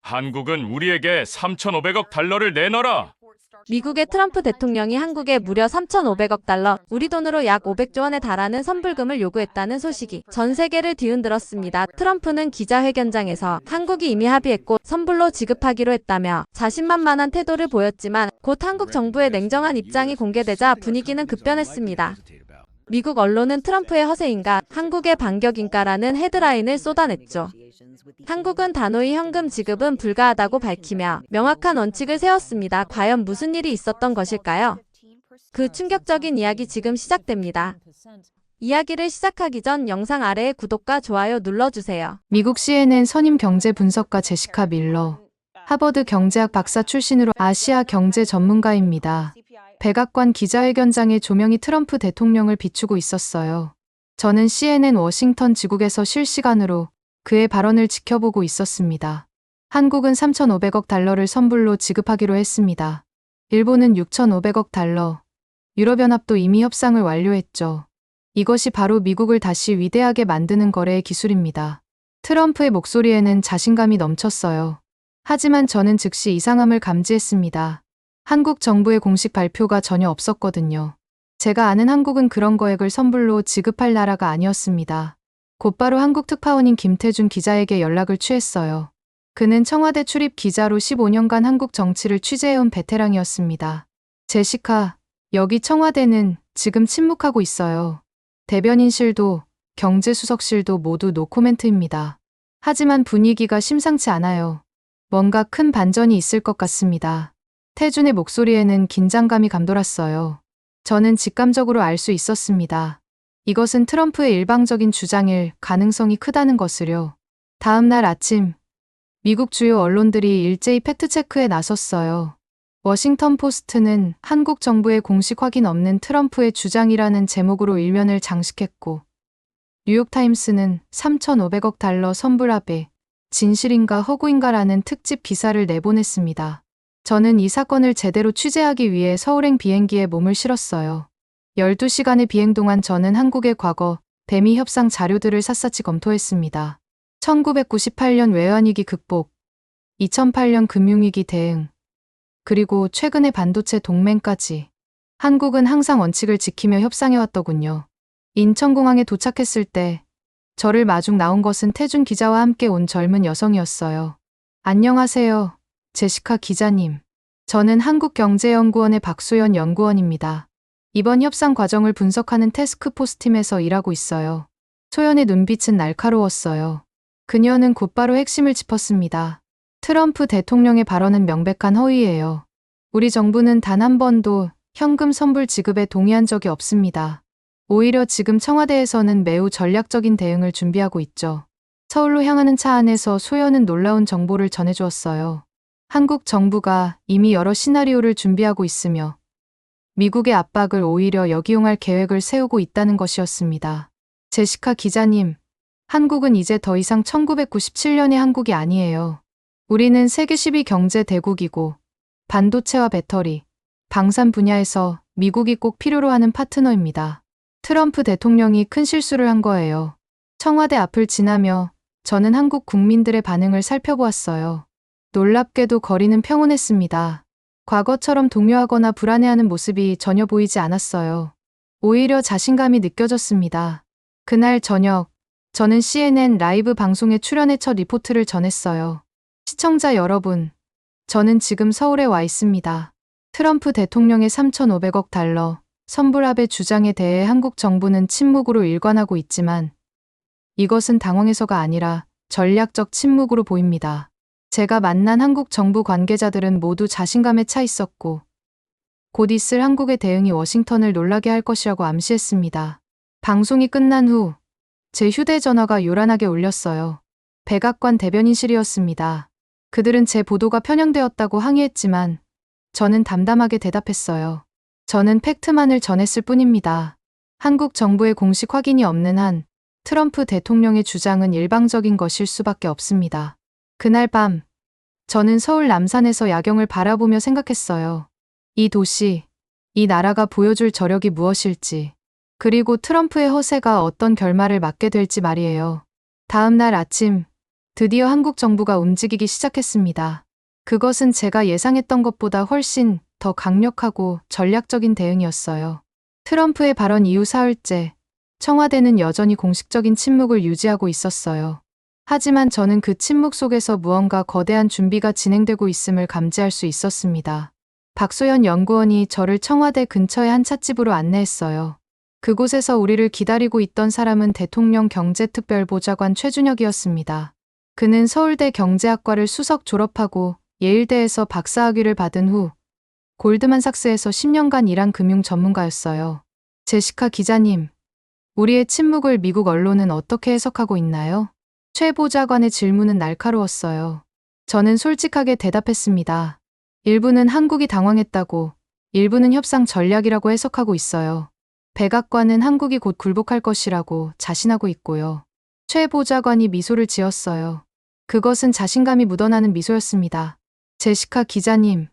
한국은 우리에게 3,500억 달러를 내놔라. 미국의 트럼프 대통령이 한국에 무려 3,500억 달러, 우리 돈으로 약 500조 원에 달하는 선불금을 요구했다는 소식이 전 세계를 뒤흔들었습니다. 트럼프는 기자회견장에서 한국이 이미 합의했고 선불로 지급하기로 했다며 자신만만한 태도를 보였지만 곧 한국 정부의 냉정한 입장이 공개되자 분위기는 급변했습니다. 미국 언론은 트럼프의 허세인가, 한국의 반격인가라는 헤드라인을 쏟아냈죠. 한국은 단호히 현금 지급은 불가하다고 밝히며 명확한 원칙을 세웠습니다. 과연 무슨 일이 있었던 것일까요? 그 충격적인 이야기 지금 시작됩니다. 이야기를 시작하기 전 영상 아래에 구독과 좋아요 눌러주세요. 미국 CNN 선임 경제 분석가 제시카 밀러, 하버드 경제학 박사 출신으로 아시아 경제 전문가입니다. 백악관 기자회견장의 조명이 트럼프 대통령을 비추고 있었어요. 저는 CNN 워싱턴 지국에서 실시간으로 그의 발언을 지켜보고 있었습니다. 한국은 3,500억 달러를 선불로 지급하기로 했습니다. 일본은 6,500억 달러, 유럽연합도 이미 협상을 완료했죠. 이것이 바로 미국을 다시 위대하게 만드는 거래의 기술입니다. 트럼프의 목소리에는 자신감이 넘쳤어요. 하지만 저는 즉시 이상함을 감지했습니다. 한국 정부의 공식 발표가 전혀 없었거든요. 제가 아는 한국은 그런 거액을 선불로 지급할 나라가 아니었습니다. 곧바로 한국 특파원인 김태준 기자에게 연락을 취했어요. 그는 청와대 출입 기자로 15년간 한국 정치를 취재해온 베테랑이었습니다. 제시카, 여기 청와대는 지금 침묵하고 있어요. 대변인실도 경제수석실도 모두 노코멘트입니다. 하지만 분위기가 심상치 않아요. 뭔가 큰 반전이 있을 것 같습니다. 태준의 목소리에는 긴장감이 감돌았어요. 저는 직감적으로 알 수 있었습니다. 이것은 트럼프의 일방적인 주장일 가능성이 크다는 것을요. 다음 날 아침, 미국 주요 언론들이 일제히 팩트체크에 나섰어요. 워싱턴 포스트는 한국 정부의 공식 확인 없는 트럼프의 주장이라는 제목으로 일면을 장식했고, 뉴욕타임스는 3,500억 달러 선불합의 진실인가 허구인가라는 특집 기사를 내보냈습니다. 저는 이 사건을 제대로 취재하기 위해 서울행 비행기에 몸을 실었어요. 12시간의 비행 동안 저는 한국의 과거, 대미 협상 자료들을 샅샅이 검토했습니다. 1998년 외환위기 극복, 2008년 금융위기 대응, 그리고 최근의 반도체 동맹까지. 한국은 항상 원칙을 지키며 협상해왔더군요. 인천공항에 도착했을 때 저를 마중 나온 것은 태준 기자와 함께 온 젊은 여성이었어요. 안녕하세요, 제시카 기자님. 저는 한국경제연구원의 박소연 연구원입니다. 이번 협상 과정을 분석하는 태스크포스 팀에서 일하고 있어요. 소연의 눈빛은 날카로웠어요. 그녀는 곧바로 핵심을 짚었습니다. 트럼프 대통령의 발언은 명백한 허위예요. 우리 정부는 단 한 번도 현금 선불 지급에 동의한 적이 없습니다. 오히려 지금 청와대에서는 매우 전략적인 대응을 준비하고 있죠. 서울로 향하는 차 안에서 소연은 놀라운 정보를 전해주었어요. 한국 정부가 이미 여러 시나리오를 준비하고 있으며 미국의 압박을 오히려 역이용할 계획을 세우고 있다는 것이었습니다. 제시카 기자님, 한국은 이제 더 이상 1997년의 한국이 아니에요. 우리는 세계 10위 경제 대국이고 반도체와 배터리, 방산 분야에서 미국이 꼭 필요로 하는 파트너입니다. 트럼프 대통령이 큰 실수를 한 거예요. 청와대 앞을 지나며 저는 한국 국민들의 반응을 살펴보았어요. 놀랍게도 거리는 평온했습니다. 과거처럼 동요하거나 불안해하는 모습이 전혀 보이지 않았어요. 오히려 자신감이 느껴졌습니다. 그날 저녁, 저는 CNN 라이브 방송에 출연해 첫 리포트를 전했어요. 시청자 여러분, 저는 지금 서울에 와 있습니다. 트럼프 대통령의 3,500억 달러 선불합의 주장에 대해 한국 정부는 침묵으로 일관하고 있지만 이것은 당황해서가 아니라 전략적 침묵으로 보입니다. 제가 만난 한국 정부 관계자들은 모두 자신감에 차 있었고 곧 있을 한국의 대응이 워싱턴을 놀라게 할 것이라고 암시했습니다. 방송이 끝난 후 제 휴대전화가 요란하게 울렸어요. 백악관 대변인실이었습니다. 그들은 제 보도가 편향되었다고 항의했지만 저는 담담하게 대답했어요. 저는 팩트만을 전했을 뿐입니다. 한국 정부의 공식 확인이 없는 한 트럼프 대통령의 주장은 일방적인 것일 수밖에 없습니다. 그날 밤, 저는 서울 남산에서 야경을 바라보며 생각했어요. 이 도시, 이 나라가 보여줄 저력이 무엇일지, 그리고 트럼프의 허세가 어떤 결말을 맞게 될지 말이에요. 다음 날 아침, 드디어 한국 정부가 움직이기 시작했습니다. 그것은 제가 예상했던 것보다 훨씬 더 강력하고 전략적인 대응이었어요. 트럼프의 발언 이후 사흘째, 청와대는 여전히 공식적인 침묵을 유지하고 있었어요. 하지만 저는 그 침묵 속에서 무언가 거대한 준비가 진행되고 있음을 감지할 수 있었습니다. 박소연 연구원이 저를 청와대 근처의 한 찻집으로 안내했어요. 그곳에서 우리를 기다리고 있던 사람은 대통령 경제특별보좌관 최준혁이었습니다. 그는 서울대 경제학과를 수석 졸업하고 예일대에서 박사학위를 받은 후 골드만삭스에서 10년간 일한 금융 전문가였어요. 제시카 기자님, 우리의 침묵을 미국 언론은 어떻게 해석하고 있나요? 최 보좌관의 질문은 날카로웠어요. 저는 솔직하게 대답했습니다. 일부는 한국이 당황했다고, 일부는 협상 전략이라고 해석하고 있어요. 백악관은 한국이 곧 굴복할 것이라고 자신하고 있고요. 최 보좌관이 미소를 지었어요. 그것은 자신감이 묻어나는 미소였습니다. 제시카 기자님,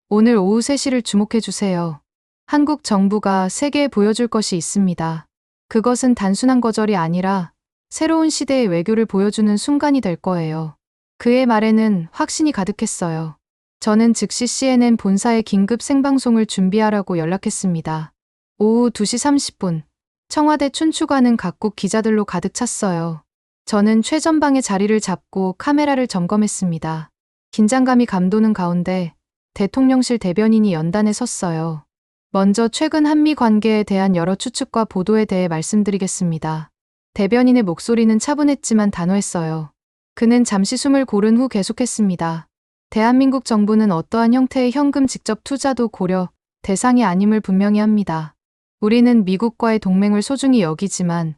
오늘 오후 3시를 주목해 주세요. 한국 정부가 세계에 보여줄 것이 있습니다. 그것은 단순한 거절이 아니라 새로운 시대의 외교를 보여주는 순간이 될 거예요. 그의 말에는 확신이 가득했어요. 저는 즉시 CNN 본사에 긴급 생방송을 준비하라고 연락했습니다. 오후 2시 30분, 청와대 춘추관은 각국 기자들로 가득 찼어요. 저는 최전방의 자리를 잡고 카메라를 점검했습니다. 긴장감이 감도는 가운데 대통령실 대변인이 연단에 섰어요. 먼저 최근 한미 관계에 대한 여러 추측과 보도에 대해 말씀드리겠습니다. 대변인의 목소리는 차분했지만 단호했어요. 그는 잠시 숨을 고른 후 계속했습니다. 대한민국 정부는 어떠한 형태의 현금 직접 투자도 고려 대상이 아님을 분명히 합니다. 우리는 미국과의 동맹을 소중히 여기지만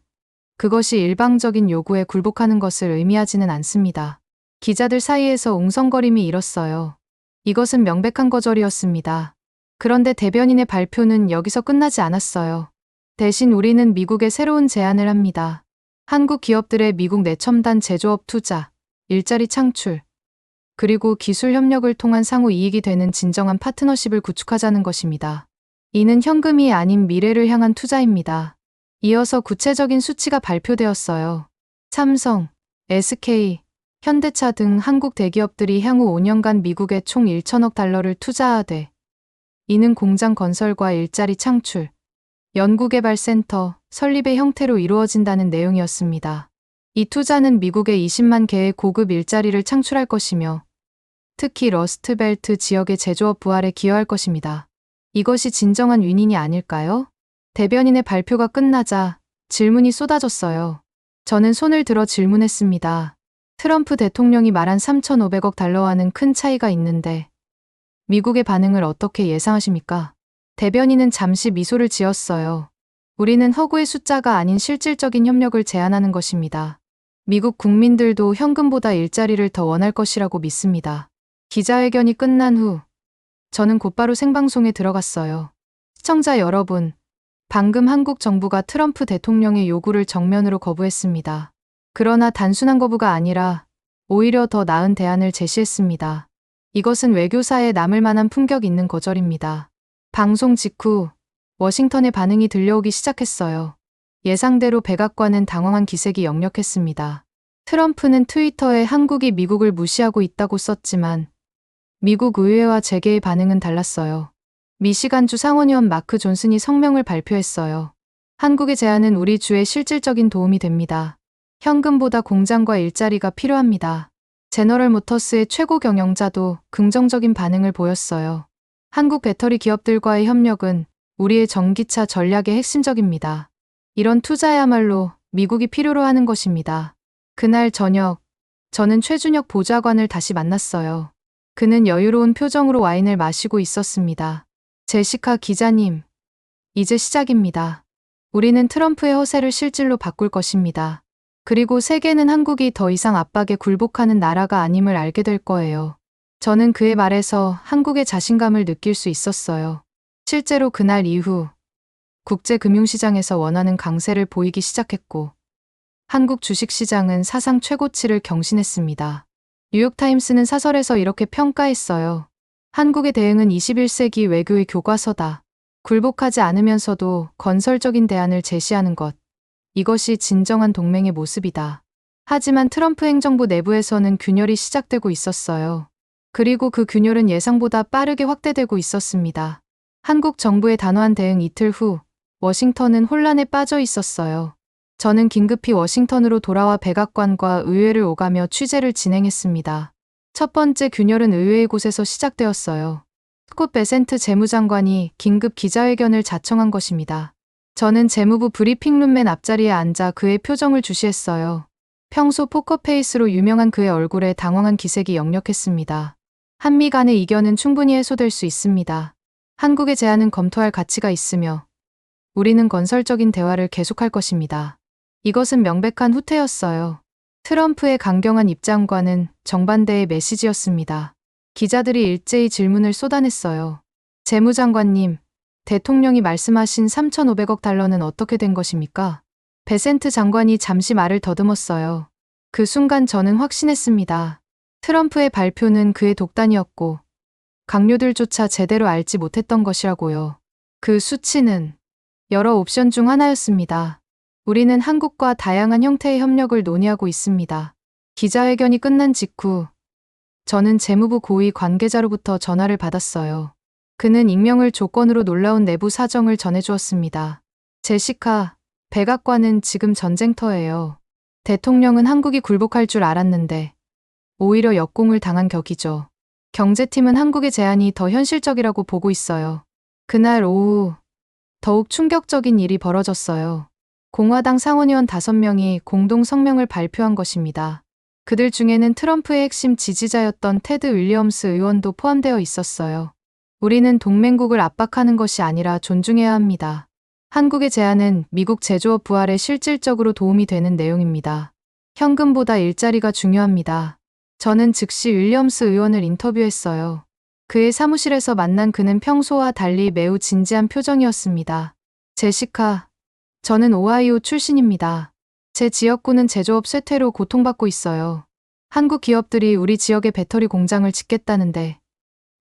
그것이 일방적인 요구에 굴복하는 것을 의미하지는 않습니다. 기자들 사이에서 웅성거림이 일었어요. 이것은 명백한 거절이었습니다. 그런데 대변인의 발표는 여기서 끝나지 않았어요. 대신 우리는 미국에 새로운 제안을 합니다. 한국 기업들의 미국 내첨단 제조업 투자, 일자리 창출, 그리고 기술 협력을 통한 상호 이익이 되는 진정한 파트너십을 구축하자는 것입니다. 이는 현금이 아닌 미래를 향한 투자입니다. 이어서 구체적인 수치가 발표되었어요. 삼성, SK, 현대차 등 한국 대기업들이 향후 5년간 미국에 총 1천억 달러를 투자하되 이는 공장 건설과 일자리 창출, 연구개발센터 설립의 형태로 이루어진다는 내용이었습니다. 이 투자는 미국에 20만 개의 고급 일자리를 창출할 것이며 특히 러스트벨트 지역의 제조업 부활에 기여할 것입니다. 이것이 진정한 윈윈이 아닐까요? 대변인의 발표가 끝나자 질문이 쏟아졌어요. 저는 손을 들어 질문했습니다. 트럼프 대통령이 말한 3,500억 달러와는 큰 차이가 있는데 미국의 반응을 어떻게 예상하십니까? 대변인은 잠시 미소를 지었어요. 우리는 허구의 숫자가 아닌 실질적인 협력을 제안하는 것입니다. 미국 국민들도 현금보다 일자리를 더 원할 것이라고 믿습니다. 기자회견이 끝난 후 저는 곧바로 생방송에 들어갔어요. 시청자 여러분, 방금 한국 정부가 트럼프 대통령의 요구를 정면으로 거부했습니다. 그러나 단순한 거부가 아니라 오히려 더 나은 대안을 제시했습니다. 이것은 외교사에 남을 만한 품격 있는 거절입니다. 방송 직후 워싱턴의 반응이 들려오기 시작했어요. 예상대로 백악관은 당황한 기색이 역력했습니다. 트럼프는 트위터에 한국이 미국을 무시하고 있다고 썼지만 미국 의회와 재계의 반응은 달랐어요. 미시간주 상원의원 마크 존슨이 성명을 발표했어요. 한국의 제안은 우리 주에 실질적인 도움이 됩니다. 현금보다 공장과 일자리가 필요합니다. 제너럴 모터스의 최고 경영자도 긍정적인 반응을 보였어요. 한국 배터리 기업들과의 협력은 우리의 전기차 전략의 핵심적입니다. 이런 투자야말로 미국이 필요로 하는 것입니다. 그날 저녁, 저는 최준혁 보좌관을 다시 만났어요. 그는 여유로운 표정으로 와인을 마시고 있었습니다. 제시카 기자님, 이제 시작입니다. 우리는 트럼프의 허세를 실질로 바꿀 것입니다. 그리고 세계는 한국이 더 이상 압박에 굴복하는 나라가 아님을 알게 될 거예요. 저는 그의 말에서 한국의 자신감을 느낄 수 있었어요. 실제로 그날 이후 국제금융시장에서 원하는 강세를 보이기 시작했고 한국 주식시장은 사상 최고치를 경신했습니다. 뉴욕타임스는 사설에서 이렇게 평가했어요. 한국의 대응은 21세기 외교의 교과서다. 굴복하지 않으면서도 건설적인 대안을 제시하는 것. 이것이 진정한 동맹의 모습이다. 하지만 트럼프 행정부 내부에서는 균열이 시작되고 있었어요. 그리고 그 균열은 예상보다 빠르게 확대되고 있었습니다. 한국 정부의 단호한 대응 이틀 후 워싱턴은 혼란에 빠져 있었어요. 저는 긴급히 워싱턴으로 돌아와 백악관과 의회를 오가며 취재를 진행했습니다. 첫 번째 균열은 의회의 곳에서 시작되었어요. 스콧 베센트 재무장관이 긴급 기자회견을 자청한 것입니다. 저는 재무부 브리핑룸 맨 앞자리에 앉아 그의 표정을 주시했어요. 평소 포커페이스로 유명한 그의 얼굴에 당황한 기색이 역력했습니다. 한미 간의 이견은 충분히 해소될 수 있습니다. 한국의 제안은 검토할 가치가 있으며 우리는 건설적인 대화를 계속할 것입니다. 이것은 명백한 후퇴였어요. 트럼프의 강경한 입장과는 정반대의 메시지였습니다. 기자들이 일제히 질문을 쏟아냈어요. 재무장관님, 대통령이 말씀하신 3,500억 달러는 어떻게 된 것입니까? 베센트 장관이 잠시 말을 더듬었어요. 그 순간 저는 확신했습니다. 트럼프의 발표는 그의 독단이었고 강요들조차 제대로 알지 못했던 것이라고요. 그 수치는 여러 옵션 중 하나였습니다. 우리는 한국과 다양한 형태의 협력을 논의하고 있습니다. 기자회견이 끝난 직후 저는 재무부 고위 관계자로부터 전화를 받았어요. 그는 익명을 조건으로 놀라운 내부 사정을 전해주었습니다. 제시카, 백악관은 지금 전쟁터예요. 대통령은 한국이 굴복할 줄 알았는데 오히려 역공을 당한 격이죠. 경제팀은 한국의 제안이 더 현실적이라고 보고 있어요. 그날 오후 더욱 충격적인 일이 벌어졌어요. 공화당 상원의원 5명이 공동 성명을 발표한 것입니다. 그들 중에는 트럼프의 핵심 지지자였던 테드 윌리엄스 의원도 포함되어 있었어요. 우리는 동맹국을 압박하는 것이 아니라 존중해야 합니다. 한국의 제안은 미국 제조업 부활에 실질적으로 도움이 되는 내용입니다. 현금보다 일자리가 중요합니다. 저는 즉시 윌리엄스 의원을 인터뷰했어요. 그의 사무실에서 만난 그는 평소와 달리 매우 진지한 표정이었습니다. 제시카, 저는 오하이오 출신입니다. 제 지역구는 제조업 쇠퇴로 고통받고 있어요. 한국 기업들이 우리 지역에 배터리 공장을 짓겠다는데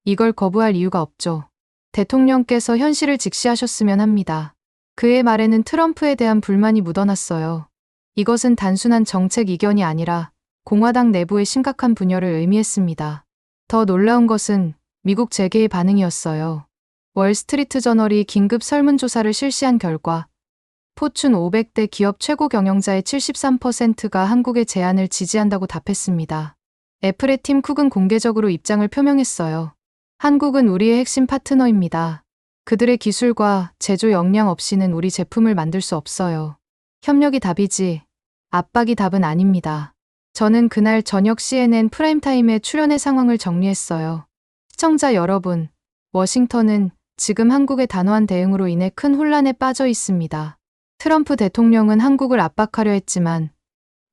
이걸 거부할 이유가 없죠. 대통령께서 현실을 직시하셨으면 합니다. 그의 말에는 트럼프에 대한 불만이 묻어났어요. 이것은 단순한 정책 이견이 아니라 공화당 내부의 심각한 분열을 의미했습니다. 더 놀라운 것은 미국 재계의 반응이었어요. 월스트리트 저널이 긴급 설문조사를 실시한 결과 포춘 500대 기업 최고 경영자의 73%가 한국의 제안을 지지한다고 답했습니다. 애플의 팀 쿡은 공개적으로 입장을 표명했어요. 한국은 우리의 핵심 파트너입니다. 그들의 기술과 제조 역량 없이는 우리 제품을 만들 수 없어요. 협력이 답이지 압박이 답은 아닙니다. 저는 그날 저녁 CNN 프라임타임에 출연의 상황을 정리했어요. 시청자 여러분, 워싱턴은 지금 한국의 단호한 대응으로 인해 큰 혼란에 빠져 있습니다. 트럼프 대통령은 한국을 압박하려 했지만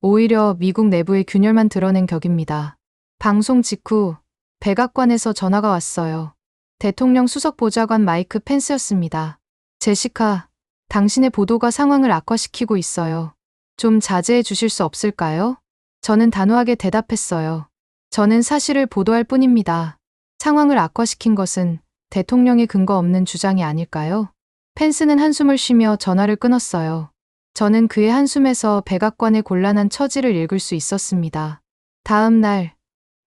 오히려 미국 내부의 균열만 드러낸 격입니다. 방송 직후 백악관에서 전화가 왔어요. 대통령 수석 보좌관 마이크 펜스였습니다. 제시카, 당신의 보도가 상황을 악화시키고 있어요. 좀 자제해 주실 수 없을까요? 저는 단호하게 대답했어요. 저는 사실을 보도할 뿐입니다. 상황을 악화시킨 것은 대통령의 근거 없는 주장이 아닐까요? 펜스는 한숨을 쉬며 전화를 끊었어요. 저는 그의 한숨에서 백악관의 곤란한 처지를 읽을 수 있었습니다. 다음 날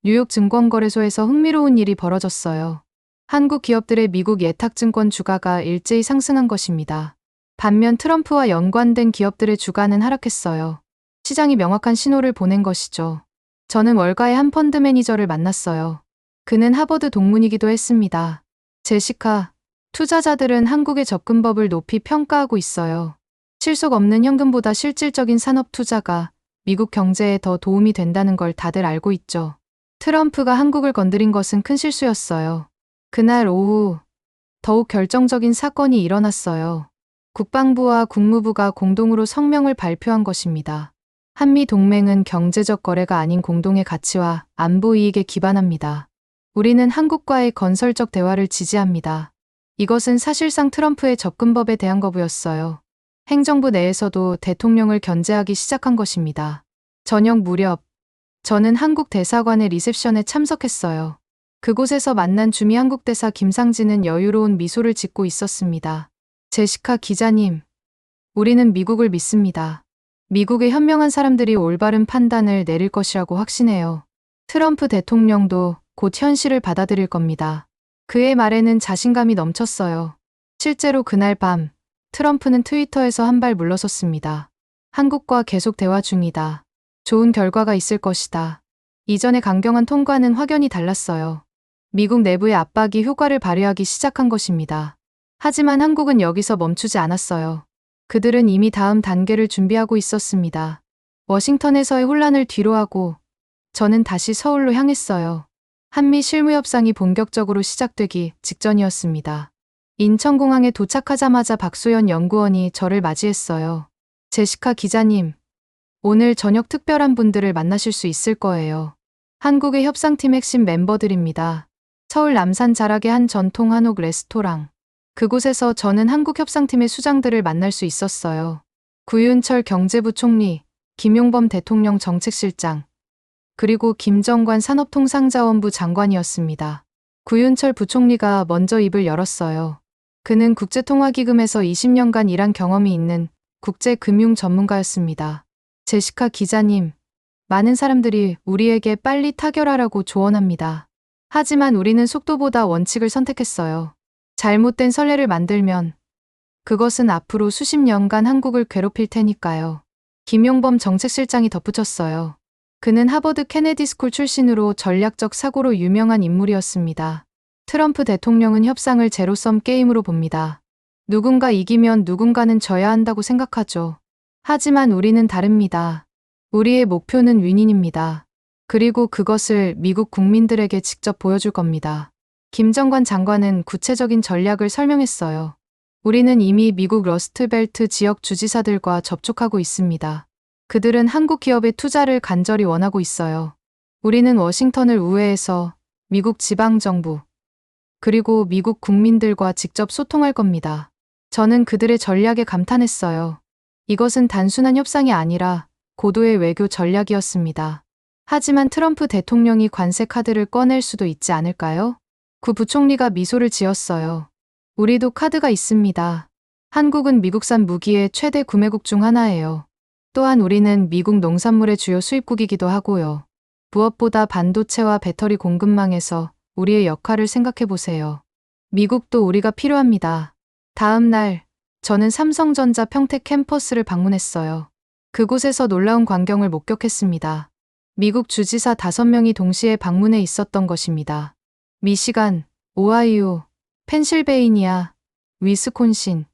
뉴욕 증권거래소에서 흥미로운 일이 벌어졌어요. 한국 기업들의 미국 예탁증권 주가가 일제히 상승한 것입니다. 반면 트럼프와 연관된 기업들의 주가는 하락했어요. 시장이 명확한 신호를 보낸 것이죠. 저는 월가의 한 펀드 매니저를 만났어요. 그는 하버드 동문이기도 했습니다. 제시카, 투자자들은 한국의 접근법을 높이 평가하고 있어요. 실속 없는 현금보다 실질적인 산업 투자가 미국 경제에 더 도움이 된다는 걸 다들 알고 있죠. 트럼프가 한국을 건드린 것은 큰 실수였어요. 그날 오후 더욱 결정적인 사건이 일어났어요. 국방부와 국무부가 공동으로 성명을 발표한 것입니다. 한미 동맹은 경제적 거래가 아닌 공동의 가치와 안보 이익에 기반합니다. 우리는 한국과의 건설적 대화를 지지합니다. 이것은 사실상 트럼프의 접근법에 대한 거부였어요. 행정부 내에서도 대통령을 견제하기 시작한 것입니다. 저녁 무렵 저는 한국 대사관의 리셉션에 참석했어요. 그곳에서 만난 주미 한국 대사 김상진은 여유로운 미소를 짓고 있었습니다. 제시카 기자님, 우리는 미국을 믿습니다. 미국의 현명한 사람들이 올바른 판단을 내릴 것이라고 확신해요. 트럼프 대통령도 곧 현실을 받아들일 겁니다. 그의 말에는 자신감이 넘쳤어요. 실제로 그날 밤 트럼프는 트위터에서 한 발 물러섰습니다. 한국과 계속 대화 중이다. 좋은 결과가 있을 것이다. 이전의 강경한 톤과는 확연히 달랐어요. 미국 내부의 압박이 효과를 발휘하기 시작한 것입니다. 하지만 한국은 여기서 멈추지 않았어요. 그들은 이미 다음 단계를 준비하고 있었습니다. 워싱턴에서의 혼란을 뒤로하고 저는 다시 서울로 향했어요. 한미 실무협상이 본격적으로 시작되기 직전이었습니다. 인천공항에 도착하자마자 박소연 연구원이 저를 맞이했어요. 제시카 기자님, 오늘 저녁 특별한 분들을 만나실 수 있을 거예요. 한국의 협상팀 핵심 멤버들입니다. 서울 남산 자락의 한 전통 한옥 레스토랑. 그곳에서 저는 한국 협상팀의 수장들을 만날 수 있었어요. 구윤철 경제부총리, 김용범 대통령 정책실장, 그리고 김정관 산업통상자원부 장관이었습니다. 구윤철 부총리가 먼저 입을 열었어요. 그는 국제통화기금에서 20년간 일한 경험이 있는 국제금융 전문가였습니다. 제시카 기자님, 많은 사람들이 우리에게 빨리 타결하라고 조언합니다. 하지만 우리는 속도보다 원칙을 선택했어요. 잘못된 선례를 만들면 그것은 앞으로 수십 년간 한국을 괴롭힐 테니까요. 김용범 정책실장이 덧붙였어요. 그는 하버드 케네디 스쿨 출신으로 전략적 사고로 유명한 인물이었습니다. 트럼프 대통령은 협상을 제로섬 게임으로 봅니다. 누군가 이기면 누군가는 져야 한다고 생각하죠. 하지만 우리는 다릅니다. 우리의 목표는 윈윈입니다. 그리고 그것을 미국 국민들에게 직접 보여줄 겁니다. 김정관 장관은 구체적인 전략을 설명했어요. 우리는 이미 미국 러스트벨트 지역 주지사들과 접촉하고 있습니다. 그들은 한국 기업의 투자를 간절히 원하고 있어요. 우리는 워싱턴을 우회해서 미국 지방정부, 그리고 미국 국민들과 직접 소통할 겁니다. 저는 그들의 전략에 감탄했어요. 이것은 단순한 협상이 아니라 고도의 외교 전략이었습니다. 하지만 트럼프 대통령이 관세 카드를 꺼낼 수도 있지 않을까요? 구 부총리가 미소를 지었어요. 우리도 카드가 있습니다. 한국은 미국산 무기의 최대 구매국 중 하나예요. 또한 우리는 미국 농산물의 주요 수입국이기도 하고요. 무엇보다 반도체와 배터리 공급망에서 우리의 역할을 생각해 보세요. 미국도 우리가 필요합니다. 다음 날, 저는 삼성전자 평택 캠퍼스를 방문했어요. 그곳에서 놀라운 광경을 목격했습니다. 미국 주지사 5명이 동시에 방문해 있었던 것입니다. 미시간, 오하이오, 펜실베이니아, 위스콘신,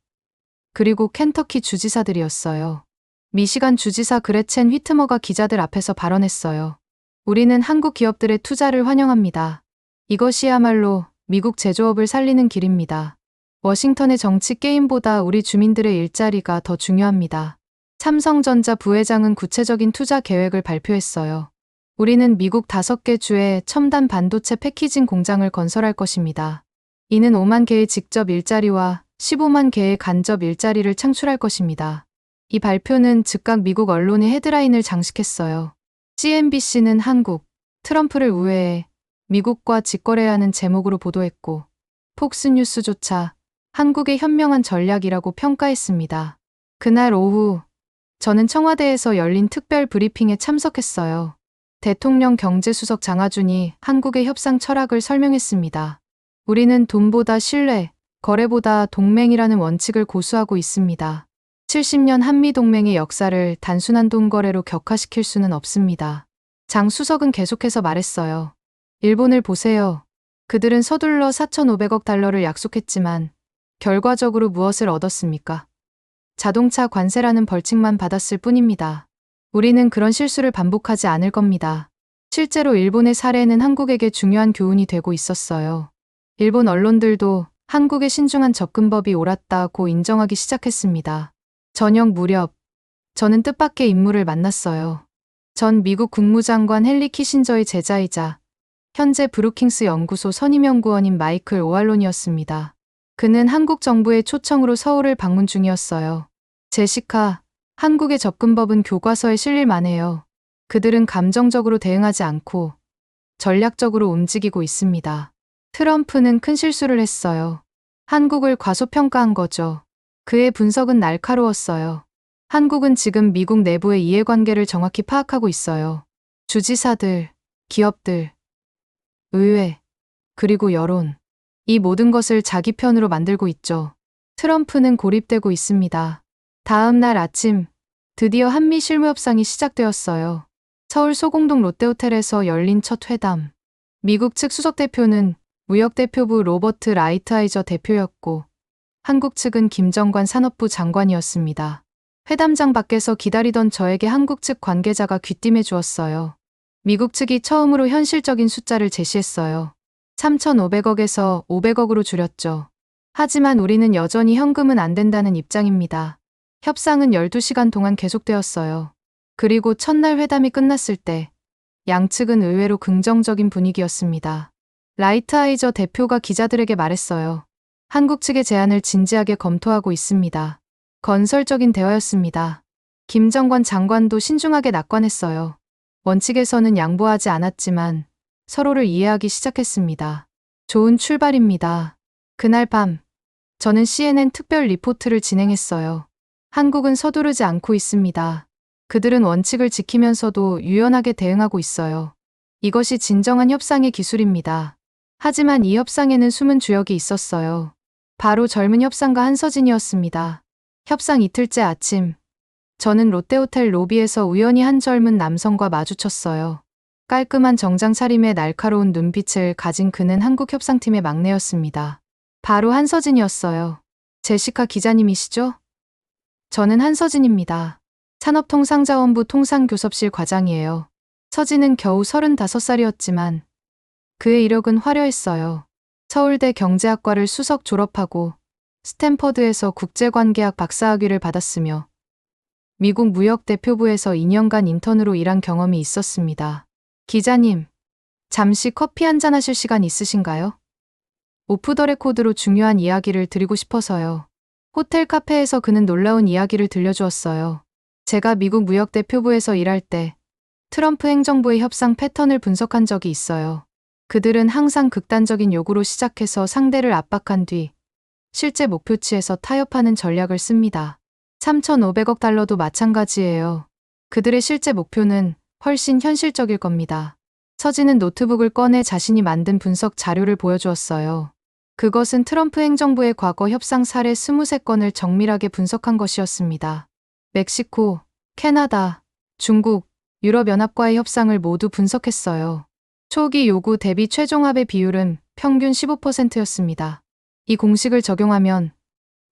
그리고 켄터키 주지사들이었어요. 미시간 주지사 그레첸 휘트머가 기자들 앞에서 발언했어요. 우리는 한국 기업들의 투자를 환영합니다. 이것이야말로 미국 제조업을 살리는 길입니다. 워싱턴의 정치 게임보다 우리 주민들의 일자리가 더 중요합니다. 삼성전자 부회장은 구체적인 투자 계획을 발표했어요. 우리는 미국 5개 주에 첨단 반도체 패키징 공장을 건설할 것입니다. 이는 5만 개의 직접 일자리와 15만 개의 간접 일자리를 창출할 것입니다. 이 발표는 즉각 미국 언론의 헤드라인을 장식했어요. CNBC는 한국, 트럼프를 우회해 미국과 직거래하는 제목으로 보도했고, 폭스뉴스조차 한국의 현명한 전략이라고 평가했습니다. 그날 오후, 저는 청와대에서 열린 특별 브리핑에 참석했어요. 대통령 경제수석 장하준이 한국의 협상 철학을 설명했습니다. 우리는 돈보다 신뢰, 거래보다 동맹이라는 원칙을 고수하고 있습니다. 70년 한미동맹의 역사를 단순한 돈 거래로 격화시킬 수는 없습니다. 장 수석은 계속해서 말했어요. 일본을 보세요. 그들은 서둘러 4,500억 달러를 약속했지만 결과적으로 무엇을 얻었습니까? 자동차 관세라는 벌칙만 받았을 뿐입니다. 우리는 그런 실수를 반복하지 않을 겁니다. 실제로 일본의 사례는 한국에게 중요한 교훈이 되고 있었어요. 일본 언론들도 한국의 신중한 접근법이 옳았다고 인정하기 시작했습니다. 저녁 무렵, 저는 뜻밖의 인물을 만났어요. 전 미국 국무장관 헨리 키신저의 제자이자 현재 브루킹스 연구소 선임연구원인 마이클 오알론이었습니다. 그는 한국 정부의 초청으로 서울을 방문 중이었어요. 제시카, 한국의 접근법은 교과서에 실릴 만해요. 그들은 감정적으로 대응하지 않고 전략적으로 움직이고 있습니다. 트럼프는 큰 실수를 했어요. 한국을 과소평가한 거죠. 그의 분석은 날카로웠어요. 한국은 지금 미국 내부의 이해관계를 정확히 파악하고 있어요. 주지사들, 기업들, 의회, 그리고 여론. 이 모든 것을 자기 편으로 만들고 있죠. 트럼프는 고립되고 있습니다. 다음 날 아침, 드디어 한미 실무협상이 시작되었어요. 서울 소공동 롯데호텔에서 열린 첫 회담. 미국 측 수석대표는 무역대표부 로버트 라이트하이저 대표였고, 한국 측은 김정관 산업부 장관이었습니다. 회담장 밖에서 기다리던 저에게 한국 측 관계자가 귀띔해 주었어요. 미국 측이 처음으로 현실적인 숫자를 제시했어요. 3,500억에서 500억으로 줄였죠. 하지만 우리는 여전히 현금은 안 된다는 입장입니다. 협상은 12시간 동안 계속되었어요. 그리고 첫날 회담이 끝났을 때 양측은 의외로 긍정적인 분위기였습니다. 라이트하이저 대표가 기자들에게 말했어요. 한국 측의 제안을 진지하게 검토하고 있습니다. 건설적인 대화였습니다. 김정관 장관도 신중하게 낙관했어요. 원칙에서는 양보하지 않았지만 서로를 이해하기 시작했습니다. 좋은 출발입니다. 그날 밤, 저는 CNN 특별 리포트를 진행했어요. 한국은 서두르지 않고 있습니다. 그들은 원칙을 지키면서도 유연하게 대응하고 있어요. 이것이 진정한 협상의 기술입니다. 하지만 이 협상에는 숨은 주역이 있었어요. 바로 젊은 협상가 한서진이었습니다. 협상 이틀째 아침, 저는 롯데호텔 로비에서 우연히 한 젊은 남성과 마주쳤어요. 깔끔한 정장 차림에 날카로운 눈빛을 가진 그는 한국 협상팀의 막내였습니다. 바로 한서진이었어요. 제시카 기자님이시죠? 저는 한서진입니다. 산업통상자원부 통상교섭실 과장이에요. 서진은 겨우 35살이었지만 그의 이력은 화려했어요. 서울대 경제학과를 수석 졸업하고 스탠퍼드에서 국제관계학 박사학위를 받았으며 미국 무역대표부에서 2년간 인턴으로 일한 경험이 있었습니다. 기자님, 잠시 커피 한잔 하실 시간 있으신가요? 오프 더 레코드로 중요한 이야기를 드리고 싶어서요. 호텔 카페에서 그는 놀라운 이야기를 들려주었어요. 제가 미국 무역대표부에서 일할 때 트럼프 행정부의 협상 패턴을 분석한 적이 있어요. 그들은 항상 극단적인 요구로 시작해서 상대를 압박한 뒤 실제 목표치에서 타협하는 전략을 씁니다. 3,500억 달러도 마찬가지예요. 그들의 실제 목표는 훨씬 현실적일 겁니다. 서진은 노트북을 꺼내 자신이 만든 분석 자료를 보여주었어요. 그것은 트럼프 행정부의 과거 협상 사례 23건을 정밀하게 분석한 것이었습니다. 멕시코, 캐나다, 중국, 유럽연합과의 협상을 모두 분석했어요. 초기 요구 대비 최종 합의 비율은 평균 15%였습니다. 이 공식을 적용하면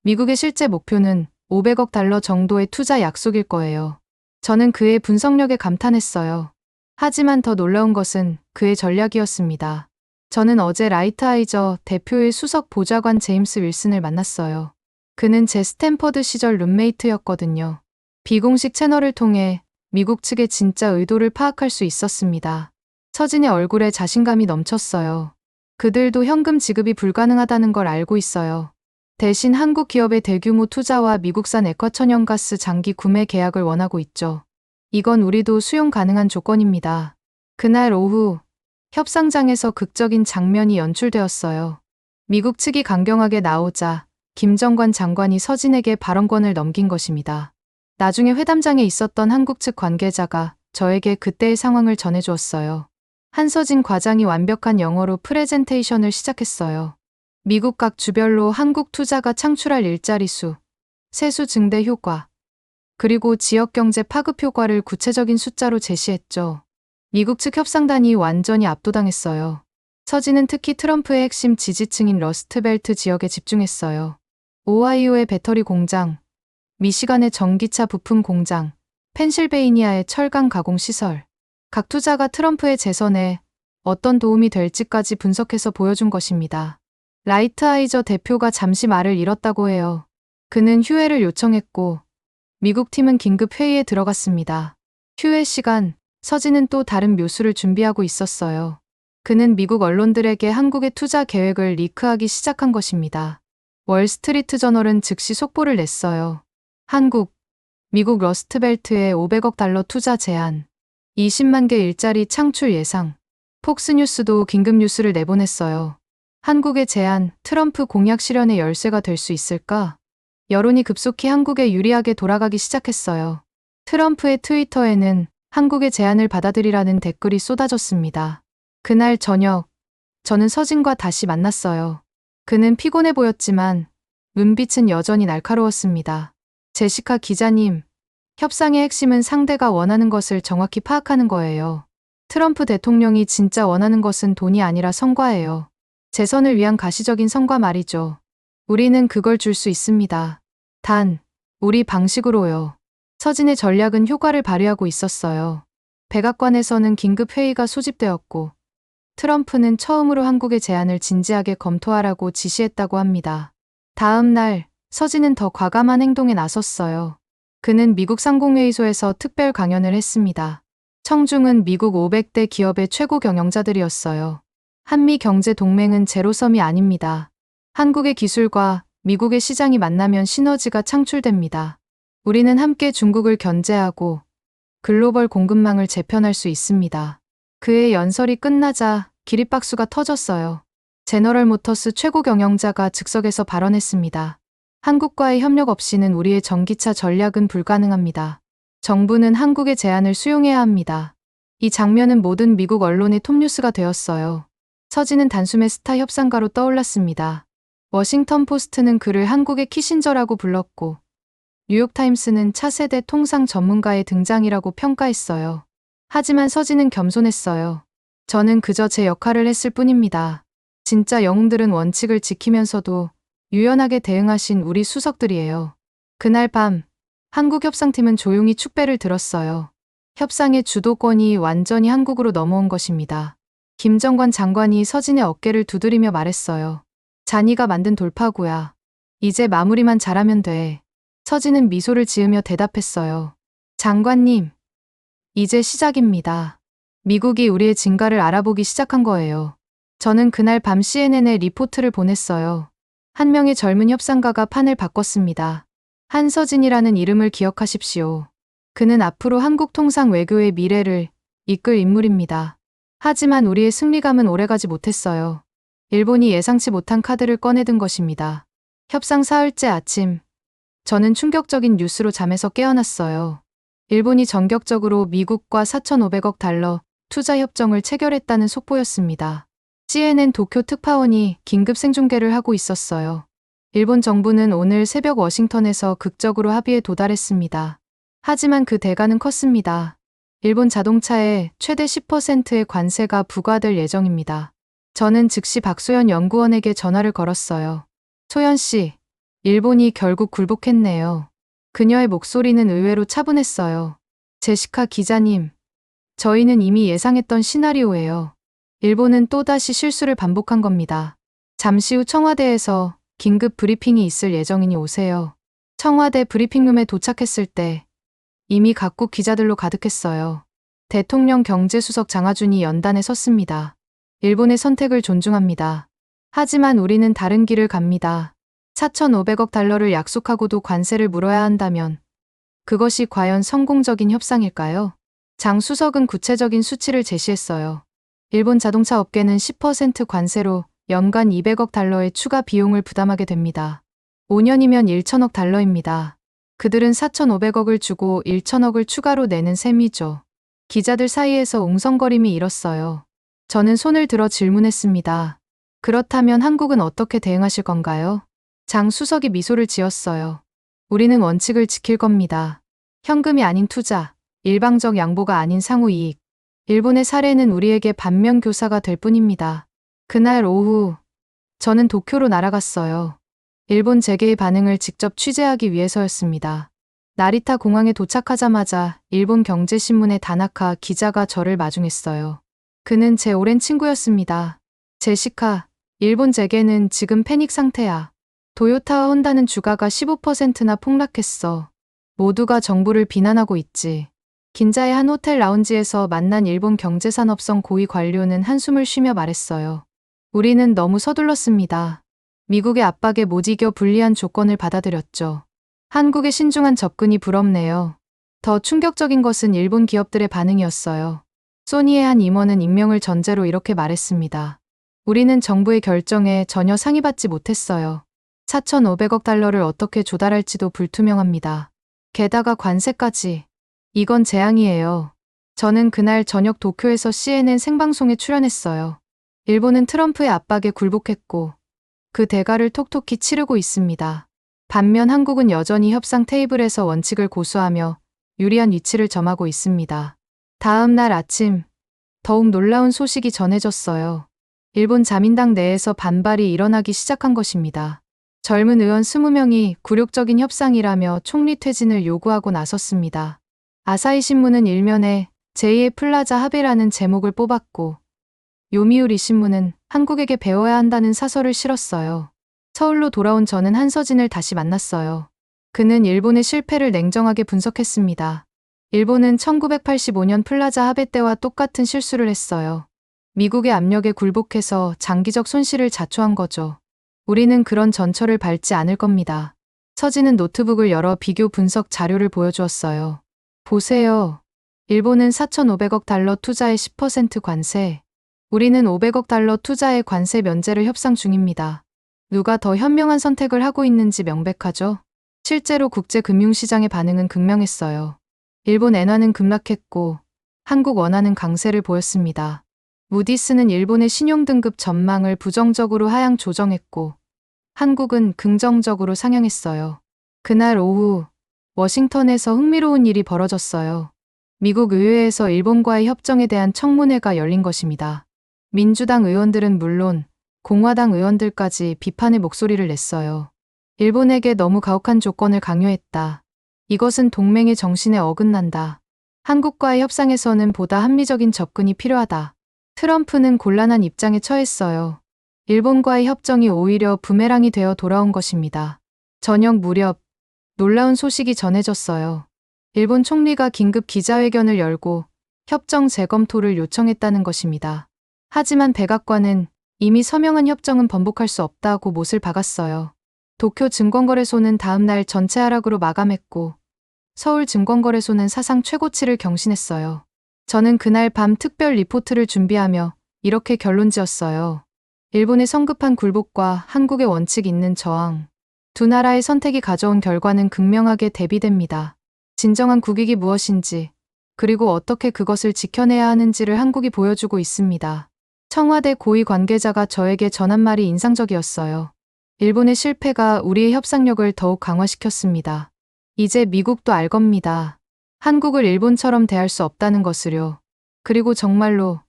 미국의 실제 목표는 500억 달러 정도의 투자 약속일 거예요. 저는 그의 분석력에 감탄했어요. 하지만 더 놀라운 것은 그의 전략이었습니다. 저는 어제 라이트하이저 대표의 수석 보좌관 제임스 윌슨을 만났어요. 그는 제 스탠퍼드 시절 룸메이트였거든요. 비공식 채널을 통해 미국 측의 진짜 의도를 파악할 수 있었습니다. 서진의 얼굴에 자신감이 넘쳤어요. 그들도 현금 지급이 불가능하다는 걸 알고 있어요. 대신 한국 기업의 대규모 투자와 미국산 액화천연가스 장기 구매 계약을 원하고 있죠. 이건 우리도 수용 가능한 조건입니다. 그날 오후 협상장에서 극적인 장면이 연출되었어요. 미국 측이 강경하게 나오자 김정관 장관이 서진에게 발언권을 넘긴 것입니다. 나중에 회담장에 있었던 한국 측 관계자가 저에게 그때의 상황을 전해주었어요. 한서진 과장이 완벽한 영어로 프레젠테이션을 시작했어요. 미국 각 주별로 한국 투자가 창출할 일자리 수, 세수 증대 효과, 그리고 지역경제 파급 효과를 구체적인 숫자로 제시했죠. 미국 측 협상단이 완전히 압도당했어요. 서진은 특히 트럼프의 핵심 지지층인 러스트벨트 지역에 집중했어요. 오하이오의 배터리 공장, 미시간의 전기차 부품 공장, 펜실베이니아의 철강 가공 시설. 각 투자가 트럼프의 재선에 어떤 도움이 될지까지 분석해서 보여준 것입니다. 라이트하이저 대표가 잠시 말을 잃었다고 해요. 그는 휴회를 요청했고 미국 팀은 긴급 회의에 들어갔습니다. 휴회 시간, 서진은 또 다른 묘수를 준비하고 있었어요. 그는 미국 언론들에게 한국의 투자 계획을 리크하기 시작한 것입니다. 월스트리트 저널은 즉시 속보를 냈어요. 한국, 미국 러스트벨트에 500억 달러 투자 제안, 20만 개 일자리 창출 예상. 폭스뉴스도 긴급 뉴스를 내보냈어요. 한국의 제안, 트럼프 공약 실현의 열쇠가 될 수 있을까? 여론이 급속히 한국에 유리하게 돌아가기 시작했어요. 트럼프의 트위터에는 한국의 제안을 받아들이라는 댓글이 쏟아졌습니다. 그날 저녁, 저는 서진과 다시 만났어요. 그는 피곤해 보였지만 눈빛은 여전히 날카로웠습니다. 제시카 기자님, 협상의 핵심은 상대가 원하는 것을 정확히 파악하는 거예요. 트럼프 대통령이 진짜 원하는 것은 돈이 아니라 성과예요. 재선을 위한 가시적인 성과 말이죠. 우리는 그걸 줄 수 있습니다. 단, 우리 방식으로요. 서진의 전략은 효과를 발휘하고 있었어요. 백악관에서는 긴급 회의가 소집되었고, 트럼프는 처음으로 한국의 제안을 진지하게 검토하라고 지시했다고 합니다. 다음 날, 서진은 더 과감한 행동에 나섰어요. 그는 미국 상공회의소에서 특별 강연을 했습니다. 청중은 미국 500대 기업의 최고 경영자들이었어요. 한미 경제 동맹은 제로섬이 아닙니다. 한국의 기술과 미국의 시장이 만나면 시너지가 창출됩니다. 우리는 함께 중국을 견제하고 글로벌 공급망을 재편할 수 있습니다. 그의 연설이 끝나자 기립박수가 터졌어요. 제너럴 모터스 최고 경영자가 즉석에서 발언했습니다. 한국과의 협력 없이는 우리의 전기차 전략은 불가능합니다. 정부는 한국의 제안을 수용해야 합니다. 이 장면은 모든 미국 언론의 톱뉴스가 되었어요. 서진은 단숨에 스타 협상가로 떠올랐습니다. 워싱턴 포스트는 그를 한국의 키신저라고 불렀고, 뉴욕타임스는 차세대 통상 전문가의 등장이라고 평가했어요. 하지만 서진은 겸손했어요. 저는 그저 제 역할을 했을 뿐입니다. 진짜 영웅들은 원칙을 지키면서도 유연하게 대응하신 우리 수석들이에요. 그날 밤, 한국 협상팀은 조용히 축배를 들었어요. 협상의 주도권이 완전히 한국으로 넘어온 것입니다. 김정관 장관이 서진의 어깨를 두드리며 말했어요. 자니가 만든 돌파구야. 이제 마무리만 잘하면 돼. 서진은 미소를 지으며 대답했어요. 장관님, 이제 시작입니다. 미국이 우리의 진가를 알아보기 시작한 거예요. 저는 그날 밤 CNN에 리포트를 보냈어요. 한 명의 젊은 협상가가 판을 바꿨습니다. 한서진이라는 이름을 기억하십시오. 그는 앞으로 한국 통상 외교의 미래를 이끌 인물입니다. 하지만 우리의 승리감은 오래가지 못했어요. 일본이 예상치 못한 카드를 꺼내든 것입니다. 협상 사흘째 아침, 저는 충격적인 뉴스로 잠에서 깨어났어요. 일본이 전격적으로 미국과 4,500억 달러 투자 협정을 체결했다는 속보였습니다. CNN 도쿄 특파원이 긴급 생중계를 하고 있었어요. 일본 정부는 오늘 새벽 워싱턴에서 극적으로 합의에 도달했습니다. 하지만 그 대가는 컸습니다. 일본 자동차에 최대 10%의 관세가 부과될 예정입니다. 저는 즉시 박소연 연구원에게 전화를 걸었어요. 소연 씨, 일본이 결국 굴복했네요. 그녀의 목소리는 의외로 차분했어요. 제시카 기자님, 저희는 이미 예상했던 시나리오예요. 일본은 또다시 실수를 반복한 겁니다. 잠시 후 청와대에서 긴급 브리핑이 있을 예정이니 오세요. 청와대 브리핑룸에 도착했을 때 이미 각국 기자들로 가득했어요. 대통령 경제수석 장하준이 연단에 섰습니다. 일본의 선택을 존중합니다. 하지만 우리는 다른 길을 갑니다. 4,500억 달러를 약속하고도 관세를 물어야 한다면 그것이 과연 성공적인 협상일까요? 장 수석은 구체적인 수치를 제시했어요. 일본 자동차 업계는 10% 관세로 연간 200억 달러의 추가 비용을 부담하게 됩니다. 5년이면 1천억 달러입니다. 그들은 4,500억을 주고 1천억을 추가로 내는 셈이죠. 기자들 사이에서 웅성거림이 일었어요. 저는 손을 들어 질문했습니다. 그렇다면 한국은 어떻게 대응하실 건가요? 장 수석이 미소를 지었어요. 우리는 원칙을 지킬 겁니다. 현금이 아닌 투자, 일방적 양보가 아닌 상호 이익. 일본의 사례는 우리에게 반면교사가 될 뿐입니다. 그날 오후, 저는 도쿄로 날아갔어요. 일본 재계의 반응을 직접 취재하기 위해서였습니다. 나리타 공항에 도착하자마자 일본 경제신문의 다나카 기자가 저를 마중했어요. 그는 제 오랜 친구였습니다. 제시카, 일본 재계는 지금 패닉 상태야. 도요타와 혼다는 주가가 15%나 폭락했어. 모두가 정부를 비난하고 있지. 긴자의 한 호텔 라운지에서 만난 일본 경제산업성 고위 관료는 한숨을 쉬며 말했어요. 우리는 너무 서둘렀습니다. 미국의 압박에 못 이겨 불리한 조건을 받아들였죠. 한국의 신중한 접근이 부럽네요. 더 충격적인 것은 일본 기업들의 반응이었어요. 소니의 한 임원은 익명을 전제로 이렇게 말했습니다. 우리는 정부의 결정에 전혀 상의받지 못했어요. 4,500억 달러를 어떻게 조달할지도 불투명합니다. 게다가 관세까지. 이건 재앙이에요. 저는 그날 저녁 도쿄에서 CNN 생방송에 출연했어요. 일본은 트럼프의 압박에 굴복했고 그 대가를 톡톡히 치르고 있습니다. 반면 한국은 여전히 협상 테이블에서 원칙을 고수하며 유리한 위치를 점하고 있습니다. 다음 날 아침, 더욱 놀라운 소식이 전해졌어요. 일본 자민당 내에서 반발이 일어나기 시작한 것입니다. 젊은 의원 20명이 굴욕적인 협상이라며 총리 퇴진을 요구하고 나섰습니다. 아사히 신문은 일면에 제2의 플라자 합의라는 제목을 뽑았고 요미우리 신문은 한국에게 배워야 한다는 사설을 실었어요. 서울로 돌아온 저는 한서진을 다시 만났어요. 그는 일본의 실패를 냉정하게 분석했습니다. 일본은 1985년 플라자 합의 때와 똑같은 실수를 했어요. 미국의 압력에 굴복해서 장기적 손실을 자초한 거죠. 우리는 그런 전철을 밟지 않을 겁니다. 서진은 노트북을 열어 비교 분석 자료를 보여주었어요. 보세요. 일본은 4,500억 달러 투자에 10% 관세. 우리는 500억 달러 투자에 관세 면제를 협상 중입니다. 누가 더 현명한 선택을 하고 있는지 명백하죠? 실제로 국제금융시장의 반응은 극명했어요. 일본 엔화는 급락했고 한국 원화는 강세를 보였습니다. 무디스는 일본의 신용등급 전망을 부정적으로 하향 조정했고 한국은 긍정적으로 상향했어요. 그날 오후 워싱턴에서 흥미로운 일이 벌어졌어요. 미국 의회에서 일본과의 협정에 대한 청문회가 열린 것입니다. 민주당 의원들은 물론 공화당 의원들까지 비판의 목소리를 냈어요. 일본에게 너무 가혹한 조건을 강요했다. 이것은 동맹의 정신에 어긋난다. 한국과의 협상에서는 보다 합리적인 접근이 필요하다. 트럼프는 곤란한 입장에 처했어요. 일본과의 협정이 오히려 부메랑이 되어 돌아온 것입니다. 저녁 무렵 놀라운 소식이 전해졌어요. 일본 총리가 긴급 기자회견을 열고 협정 재검토를 요청했다는 것입니다. 하지만 백악관은 이미 서명한 협정은 번복할 수 없다고 못을 박았어요. 도쿄 증권거래소는 다음 날 전체 하락으로 마감했고 서울 증권거래소는 사상 최고치를 경신했어요. 저는 그날 밤 특별 리포트를 준비하며 이렇게 결론지었어요. 일본의 성급한 굴복과 한국의 원칙 있는 저항. 두 나라의 선택이 가져온 결과는 극명하게 대비됩니다. 진정한 국익이 무엇인지, 그리고 어떻게 그것을 지켜내야 하는지를 한국이 보여주고 있습니다. 청와대 고위 관계자가 저에게 전한 말이 인상적이었어요. 일본의 실패가 우리의 협상력을 더욱 강화시켰습니다. 이제 미국도 알 겁니다. 한국을 일본처럼 대할 수 없다는 것을요. 그리고 정말로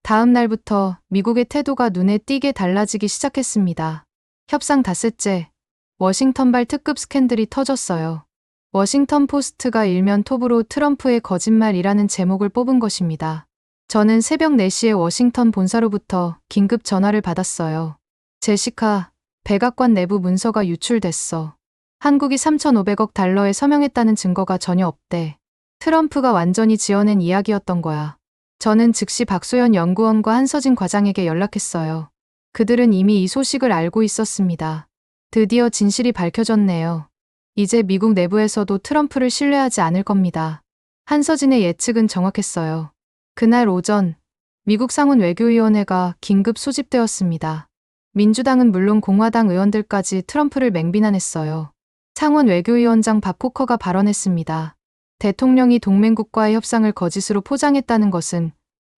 다음 날부터 미국의 태도가 눈에 띄게 달라지기 시작했습니다. 협상 닷새째, 워싱턴발 특급 스캔들이 터졌어요. 워싱턴 포스트가 일면 톱으로 트럼프의 거짓말이라는 제목을 뽑은 것입니다. 저는 새벽 4시에 워싱턴 본사로부터 긴급 전화를 받았어요. 제시카, 백악관 내부 문서가 유출됐어. 한국이 3,500억 달러에 서명했다는 증거가 전혀 없대. 트럼프가 완전히 지어낸 이야기였던 거야. 저는 즉시 박소연 연구원과 한서진 과장에게 연락했어요. 그들은 이미 이 소식을 알고 있었습니다. 드디어 진실이 밝혀졌네요. 이제 미국 내부에서도 트럼프를 신뢰하지 않을 겁니다. 한서진의 예측은 정확했어요. 그날 오전, 미국 상원 외교위원회가 긴급 소집되었습니다. 민주당은 물론 공화당 의원들까지 트럼프를 맹비난했어요. 상원 외교위원장 밥 코커가 발언했습니다. 대통령이 동맹국과의 협상을 거짓으로 포장했다는 것은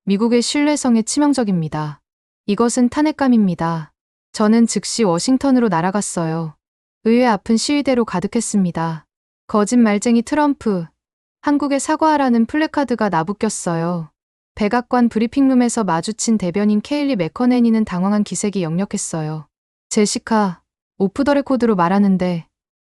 미국의 신뢰성에 치명적입니다. 이것은 탄핵감입니다. 저는 즉시 워싱턴으로 날아갔어요. 의회 앞은 시위대로 가득했습니다. 거짓말쟁이 트럼프, 한국에 사과하라는 플래카드가 나부꼈어요. 백악관 브리핑룸에서 마주친 대변인 케일리 맥커네니는 당황한 기색이 역력했어요. 제시카, 오프 더 레코드로 말하는데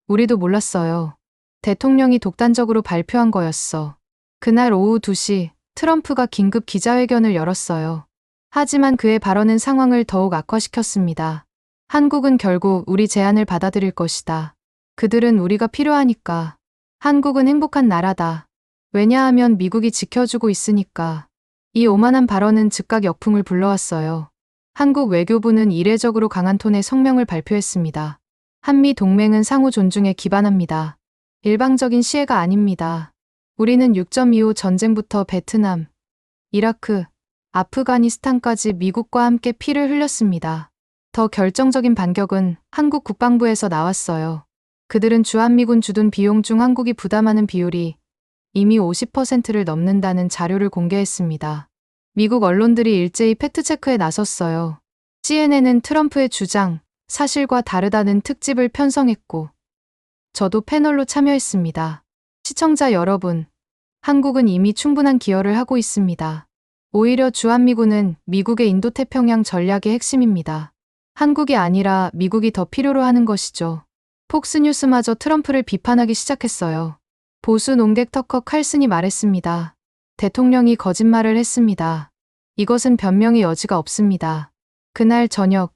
우리도 몰랐어요. 대통령이 독단적으로 발표한 거였어. 그날 오후 2시 트럼프가 긴급 기자회견을 열었어요. 하지만 그의 발언은 상황을 더욱 악화시켰습니다. 한국은 결국 우리 제안을 받아들일 것이다. 그들은 우리가 필요하니까. 한국은 행복한 나라다. 왜냐하면 미국이 지켜주고 있으니까. 이 오만한 발언은 즉각 역풍을 불러왔어요. 한국 외교부는 이례적으로 강한 톤의 성명을 발표했습니다. 한미 동맹은 상호 존중에 기반합니다. 일방적인 시해가 아닙니다. 우리는 6.25 전쟁부터 베트남, 이라크, 아프가니스탄까지 미국과 함께 피를 흘렸습니다. 더 결정적인 반격은 한국 국방부에서 나왔어요. 그들은 주한미군 주둔 비용 중 한국이 부담하는 비율이 이미 50%를 넘는다는 자료를 공개했습니다. 미국 언론들이 일제히 팩트체크에 나섰어요. CNN은 트럼프의 주장, 사실과 다르다는 특집을 편성했고, 저도 패널로 참여했습니다. 시청자 여러분, 한국은 이미 충분한 기여를 하고 있습니다. 오히려 주한미군은 미국의 인도태평양 전략의 핵심입니다. 한국이 아니라 미국이 더 필요로 하는 것이죠. 폭스뉴스마저 트럼프를 비판하기 시작했어요. 보수 농객 터커 칼슨이 말했습니다. 대통령이 거짓말을 했습니다. 이것은 변명의 여지가 없습니다. 그날 저녁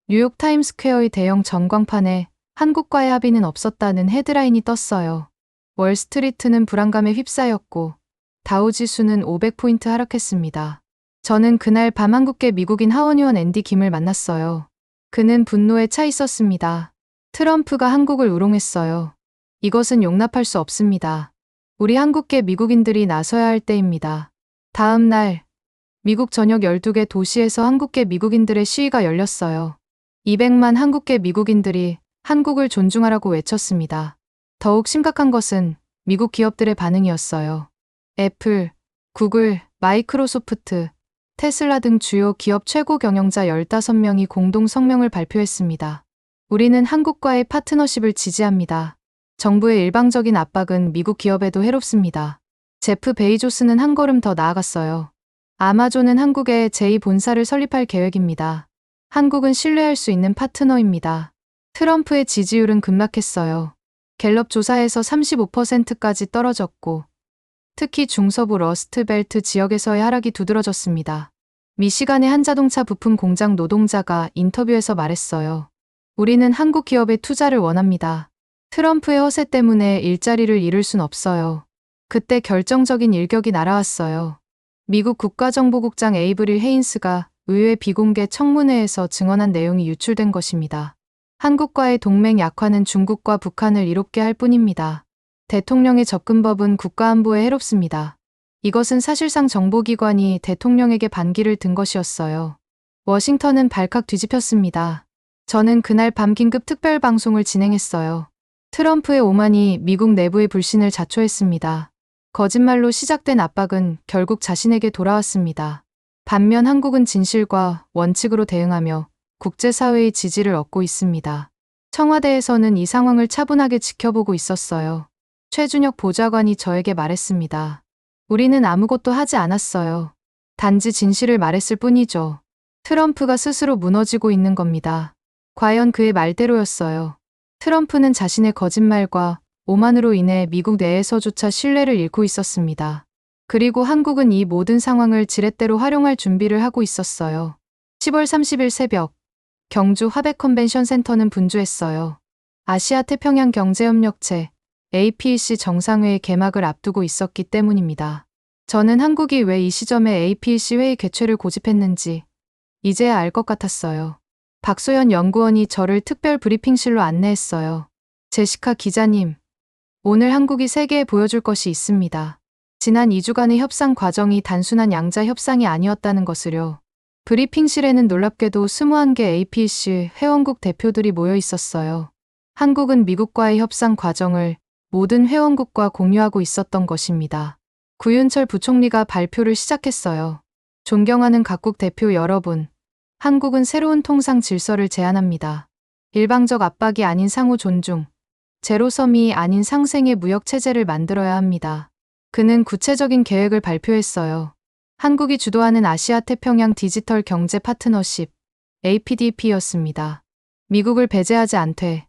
뉴욕 타임스퀘어의 대형 전광판에 한국과의 합의는 없었다는 헤드라인이 떴어요. 월스트리트는 불안감에 휩싸였고 다우지수는 500포인트 하락했습니다. 저는 그날 밤 한국계 미국인 하원의원 앤디 김을 만났어요. 그는 분노에 차 있었습니다. 트럼프가 한국을 우롱했어요. 이것은 용납할 수 없습니다. 우리 한국계 미국인들이 나서야 할 때입니다. 다음 날 미국 전역 12개 도시에서 한국계 미국인들의 시위가 열렸어요. 200만 한국계 미국인들이 한국을 존중하라고 외쳤습니다. 더욱 심각한 것은 미국 기업들의 반응이었어요. 애플, 구글, 마이크로소프트, 테슬라 등 주요 기업 최고 경영자 15명이 공동 성명을 발표했습니다. 우리는 한국과의 파트너십을 지지합니다. 정부의 일방적인 압박은 미국 기업에도 해롭습니다. 제프 베이조스는 한 걸음 더 나아갔어요. 아마존은 한국에 제2본사를 설립할 계획입니다. 한국은 신뢰할 수 있는 파트너입니다. 트럼프의 지지율은 급락했어요. 갤럽 조사에서 35%까지 떨어졌고, 특히 중서부 러스트벨트 지역에서의 하락이 두드러졌습니다. 미시간의 한 자동차 부품 공장 노동자가 인터뷰에서 말했어요. 우리는 한국 기업의 투자를 원합니다. 트럼프의 허세 때문에 일자리를 잃을 순 없어요. 그때 결정적인 일격이 날아왔어요. 미국 국가정보국장 에이브릴 헤인스가 의회 비공개 청문회에서 증언한 내용이 유출된 것입니다. 한국과의 동맹 약화는 중국과 북한을 이롭게 할 뿐입니다. 대통령의 접근법은 국가안보에 해롭습니다. 이것은 사실상 정보기관이 대통령에게 반기를 든 것이었어요. 워싱턴은 발칵 뒤집혔습니다. 저는 그날 밤 긴급 특별 방송을 진행했어요. 트럼프의 오만이 미국 내부의 불신을 자초했습니다. 거짓말로 시작된 압박은 결국 자신에게 돌아왔습니다. 반면 한국은 진실과 원칙으로 대응하며 국제사회의 지지를 얻고 있습니다. 청와대에서는 이 상황을 차분하게 지켜보고 있었어요. 최준혁 보좌관이 저에게 말했습니다. 우리는 아무것도 하지 않았어요. 단지 진실을 말했을 뿐이죠. 트럼프가 스스로 무너지고 있는 겁니다. 과연 그의 말대로였어요. 트럼프는 자신의 거짓말과 오만으로 인해 미국 내에서조차 신뢰를 잃고 있었습니다. 그리고 한국은 이 모든 상황을 지렛대로 활용할 준비를 하고 있었어요. 10월 30일 새벽, 경주 화백 컨벤션 센터는 분주했어요. 아시아 태평양 경제협력체 APEC 정상회의 개막을 앞두고 있었기 때문입니다. 저는 한국이 왜 이 시점에 APEC 회의 개최를 고집했는지 이제야 알 것 같았어요. 박소연 연구원이 저를 특별 브리핑실로 안내했어요. 제시카 기자님, 오늘 한국이 세계에 보여줄 것이 있습니다. 지난 2주간의 협상 과정이 단순한 양자 협상이 아니었다는 것을요. 브리핑실에는 놀랍게도 21개 APEC 회원국 대표들이 모여 있었어요. 한국은 미국과의 협상 과정을 모든 회원국과 공유하고 있었던 것입니다. 구윤철 부총리가 발표를 시작했어요. 존경하는 각국 대표 여러분, 한국은 새로운 통상 질서를 제안합니다. 일방적 압박이 아닌 상호 존중, 제로섬이 아닌 상생의 무역 체제를 만들어야 합니다. 그는 구체적인 계획을 발표했어요. 한국이 주도하는 아시아 태평양 디지털 경제 파트너십 APDP였습니다. 미국을 배제하지 않되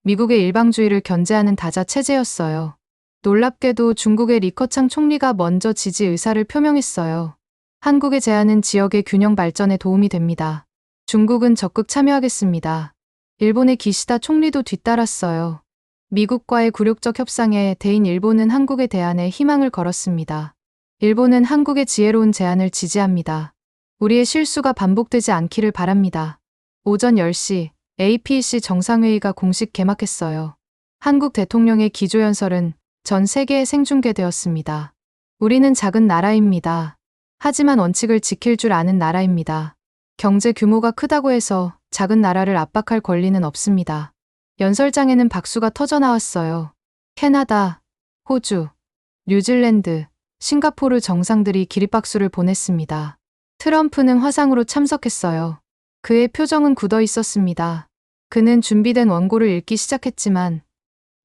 미국의 일방주의를 견제하는 다자 체제였어요. 놀랍게도 중국의 리커창 총리가 먼저 지지 의사를 표명했어요. 한국의 제안은 지역의 균형 발전에 도움이 됩니다. 중국은 적극 참여하겠습니다. 일본의 기시다 총리도 뒤따랐어요. 미국과의 굴욕적 협상에 대인 일본은 한국의 대안에 희망을 걸었습니다. 일본은 한국의 지혜로운 제안을 지지합니다. 우리의 실수가 반복되지 않기를 바랍니다. 오전 10시 APEC 정상회의가 공식 개막했어요. 한국 대통령의 기조연설은 전 세계에 생중계되었습니다. 우리는 작은 나라입니다. 하지만 원칙을 지킬 줄 아는 나라입니다. 경제 규모가 크다고 해서 작은 나라를 압박할 권리는 없습니다. 연설장에는 박수가 터져 나왔어요. 캐나다, 호주, 뉴질랜드, 싱가포르 정상들이 기립박수를 보냈습니다. 트럼프는 화상으로 참석했어요. 그의 표정은 굳어 있었습니다. 그는 준비된 원고를 읽기 시작했지만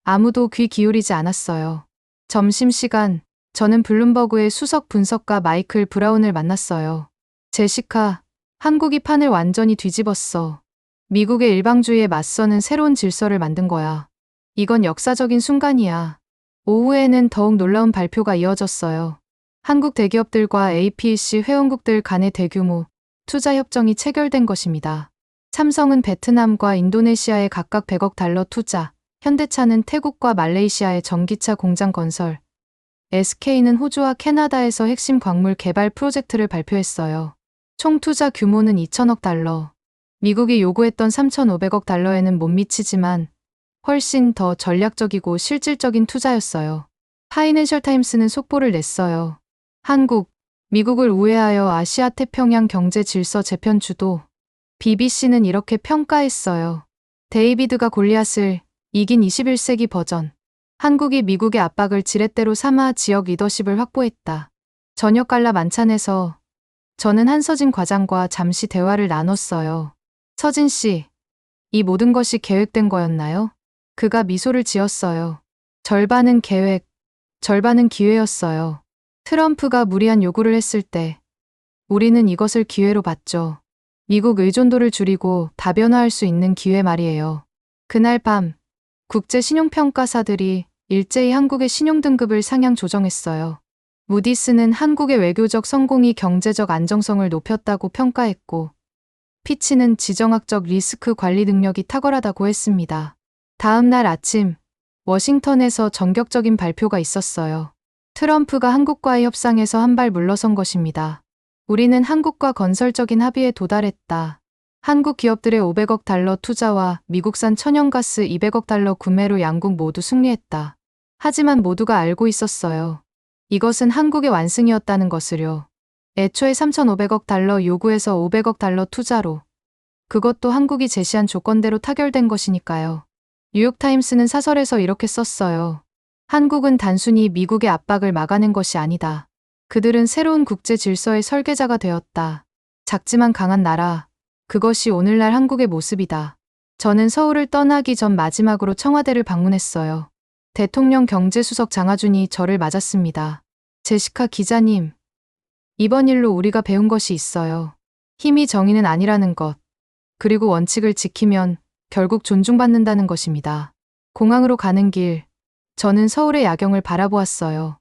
아무도 귀 기울이지 않았어요. 점심시간, 저는 블룸버그의 수석 분석가 마이클 브라운을 만났어요. 제시카, 한국이 판을 완전히 뒤집었어. 미국의 일방주의에 맞서는 새로운 질서를 만든 거야. 이건 역사적인 순간이야. 오후에는 더욱 놀라운 발표가 이어졌어요. 한국 대기업들과 APEC 회원국들 간의 대규모 투자 협정이 체결된 것입니다. 삼성은 베트남과 인도네시아에 각각 100억 달러 투자, 현대차는 태국과 말레이시아의 전기차 공장 건설, SK는 호주와 캐나다에서 핵심 광물 개발 프로젝트를 발표했어요. 총 투자 규모는 2천억 달러. 미국이 요구했던 3,500억 달러에는 못 미치지만 훨씬 더 전략적이고 실질적인 투자였어요. 파이낸셜 타임스는 속보를 냈어요. 한국, 미국을 우회하여 아시아 태평양 경제 질서 재편 주도. BBC는 이렇게 평가했어요. 데이비드가 골리앗을 이긴 21세기 버전. 한국이 미국의 압박을 지렛대로 삼아 지역 리더십을 확보했다. 저녁 갈라 만찬에서 저는 한서진 과장과 잠시 대화를 나눴어요. 서진 씨, 이 모든 것이 계획된 거였나요? 그가 미소를 지었어요. 절반은 계획, 절반은 기회였어요. 트럼프가 무리한 요구를 했을 때 우리는 이것을 기회로 봤죠. 미국 의존도를 줄이고 다변화할 수 있는 기회 말이에요. 그날 밤 국제 신용평가사들이 일제히 한국의 신용등급을 상향 조정했어요. 무디스는 한국의 외교적 성공이 경제적 안정성을 높였다고 평가했고 피치는 지정학적 리스크 관리 능력이 탁월하다고 했습니다. 다음 날 아침 워싱턴에서 전격적인 발표가 있었어요. 트럼프가 한국과의 협상에서 한 발 물러선 것입니다. 우리는 한국과 건설적인 합의에 도달했다. 한국 기업들의 500억 달러 투자와 미국산 천연가스 200억 달러 구매로 양국 모두 승리했다. 하지만 모두가 알고 있었어요. 이것은 한국의 완승이었다는 것을요. 애초에 3,500억 달러 요구해서 500억 달러 투자로. 그것도 한국이 제시한 조건대로 타결된 것이니까요. 뉴욕타임스는 사설에서 이렇게 썼어요. 한국은 단순히 미국의 압박을 막아낸 것이 아니다. 그들은 새로운 국제 질서의 설계자가 되었다. 작지만 강한 나라. 그것이 오늘날 한국의 모습이다. 저는 서울을 떠나기 전 마지막으로 청와대를 방문했어요. 대통령 경제수석 장하준이 저를 맞았습니다. 제시카 기자님, 이번 일로 우리가 배운 것이 있어요. 힘이 정의는 아니라는 것. 그리고 원칙을 지키면 결국 존중받는다는 것입니다. 공항으로 가는 길, 저는 서울의 야경을 바라보았어요.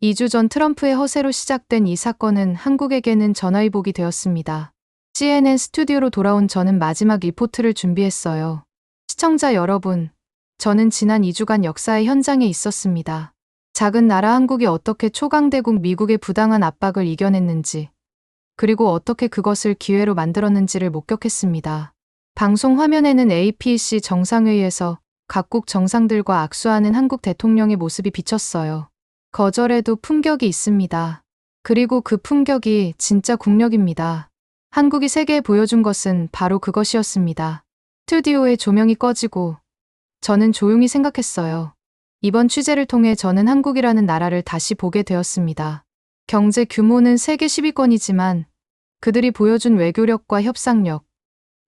2주 전 트럼프의 허세로 시작된 이 사건은 한국에게는 전화위복이 되었습니다. CNN 스튜디오로 돌아온 저는 마지막 리포트를 준비했어요. 시청자 여러분, 저는 지난 2주간 역사의 현장에 있었습니다. 작은 나라 한국이 어떻게 초강대국 미국의 부당한 압박을 이겨냈는지, 그리고 어떻게 그것을 기회로 만들었는지를 목격했습니다. 방송 화면에는 APEC 정상회의에서 각국 정상들과 악수하는 한국 대통령의 모습이 비쳤어요. 거절에도 품격이 있습니다. 그리고 그 품격이 진짜 국력입니다. 한국이 세계에 보여준 것은 바로 그것이었습니다. 스튜디오의 조명이 꺼지고 저는 조용히 생각했어요. 이번 취재를 통해 저는 한국이라는 나라를 다시 보게 되었습니다. 경제 규모는 세계 10위권이지만 그들이 보여준 외교력과 협상력,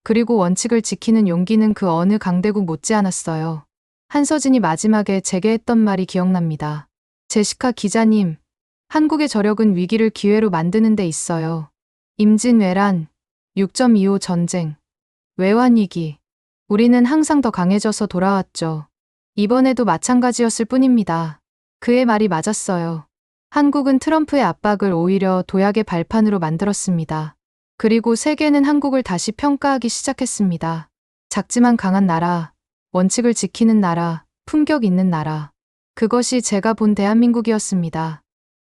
그리고 원칙을 지키는 용기는 그 어느 강대국 못지않았어요. 한서진이 마지막에 제게 했던 말이 기억납니다. 제시카 기자님, 한국의 저력은 위기를 기회로 만드는 데 있어요. 임진왜란, 6.25 전쟁, 외환위기. 우리는 항상 더 강해져서 돌아왔죠. 이번에도 마찬가지였을 뿐입니다. 그의 말이 맞았어요. 한국은 트럼프의 압박을 오히려 도약의 발판으로 만들었습니다. 그리고 세계는 한국을 다시 평가하기 시작했습니다. 작지만 강한 나라, 원칙을 지키는 나라, 품격 있는 나라. 그것이 제가 본 대한민국이었습니다.